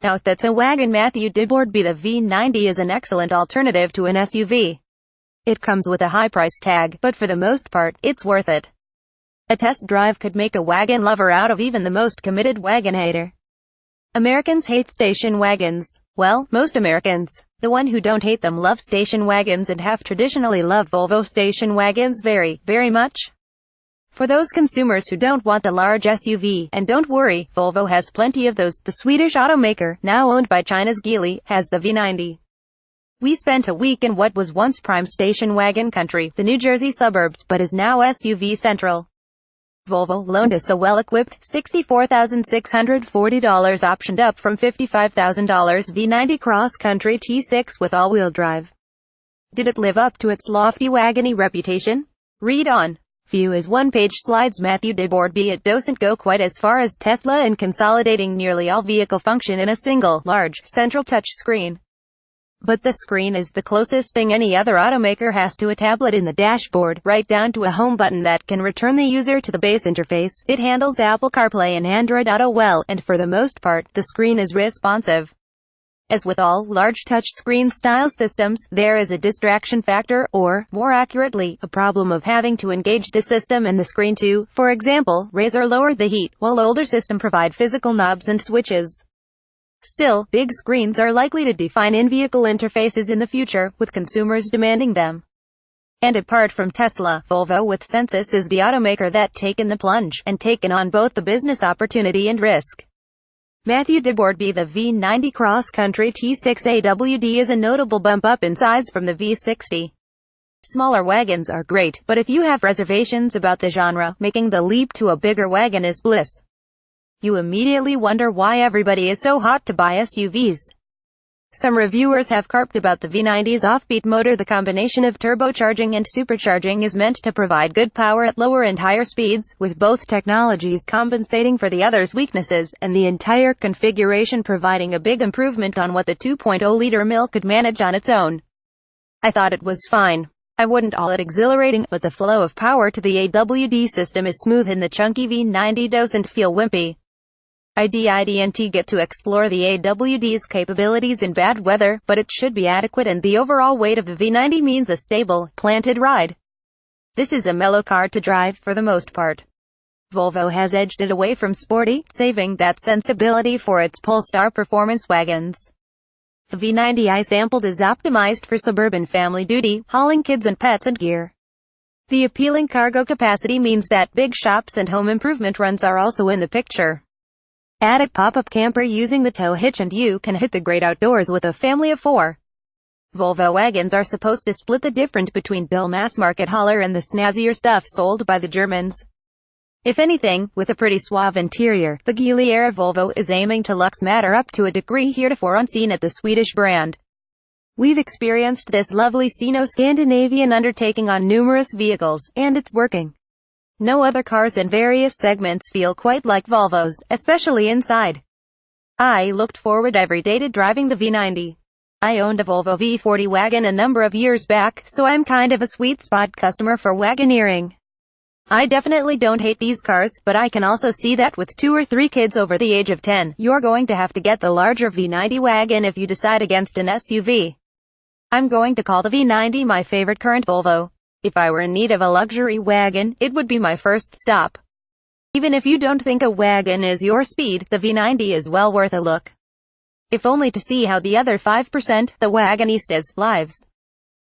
Note that a wagonMatthew DeBordBI The V90 is an excellent alternative to an SUV. It comes with a high price tag, but for the most part, it's worth it. A test drive could make a wagon lover out of even the most committed wagon hater. Americans hate station wagons. Well, most Americans. The one who don't hate them love station wagons and have traditionally loved Volvo station wagons very, very much. For those consumers who don't want the large SUV, and don't worry, Volvo has plenty of those. The Swedish automaker, now owned by China's Geely, has the V90. We spent a week in what was once prime station wagon country, the New Jersey suburbs, but is now SUV central. Volvo loaned us a well-equipped, $64,640 optioned up from $55,000 V90 cross-country T6 with all-wheel drive. Did it live up to its lofty wagony reputation? Read on. View as one-page slides. Matthew DeBordBI. It doesn't go quite as far as Tesla in consolidating nearly all vehicle function in a single, large, central touch screen. But the screen is the closest thing any other automaker has to a tablet in the dashboard, right down to a home button that can return the user to the base interface. It handles Apple CarPlay and Android Auto well, and for the most part, the screen is responsive. As with all large touchscreen style systems, there is a distraction factor, or, more accurately, a problem of having to engage the system and the screen to, for example, raise or lower the heat, while older systems provide physical knobs and switches. Still, big screens are likely to define in-vehicle interfaces in the future, with consumers demanding them. And apart from Tesla, Volvo with Sensus is the automaker that taken the plunge, and taken on both the business opportunity and risk. Matthew DeBordBI The V90 cross-country T6 AWD is a notable bump up in size from the V60. Smaller wagons are great, but if you have reservations about the genre, making the leap to a bigger wagon is bliss. You immediately wonder why everybody is so hot to buy SUVs. Some reviewers have carped about the V90's offbeat motor. The combination of turbocharging and supercharging is meant to provide good power at lower and higher speeds, with both technologies compensating for the other's weaknesses, and the entire configuration providing a big improvement on what the 2.0-liter mill could manage on its own. I thought it was fine. I wouldn't call it exhilarating, but the flow of power to the AWD system is smooth and the chunky V90 doesn't feel wimpy. I didn't get to explore the AWD's capabilities in bad weather, but it should be adequate, and the overall weight of the V90 means a stable, planted ride. This is a mellow car to drive, for the most part. Volvo has edged it away from sporty, saving that sensibility for its Polestar performance wagons. The V90 I sampled is optimized for suburban family duty, hauling kids and pets and gear. The appealing cargo capacity means that big shops and home improvement runs are also in the picture. Add a pop-up camper using the tow hitch and you can hit the great outdoors with a family of 4. Volvo wagons are supposed to split the difference between Bill mass-market hauler and the snazzier stuff sold by the Germans. If anything, with a pretty suave interior, the Geely-era Volvo is aiming to lux matter up to a degree heretofore unseen at the Swedish brand. We've experienced this lovely Sino-Scandinavian undertaking on numerous vehicles, and it's working. No other cars in various segments feel quite like Volvo's, especially inside. I looked forward every day to driving the V90. I owned a Volvo V40 wagon a number of years back, so I'm kind of a sweet spot customer for wagoneering. I definitely don't hate these cars, but I can also see that with 2 or 3 kids over the age of 10, you're going to have to get the larger V90 wagon if you decide against an SUV. I'm going to call the V90 my favorite current Volvo. If I were in need of a luxury wagon, it would be my first stop. Even if you don't think a wagon is your speed, the V90 is well worth a look. If only to see how the other 5%, the wagonistas, lives.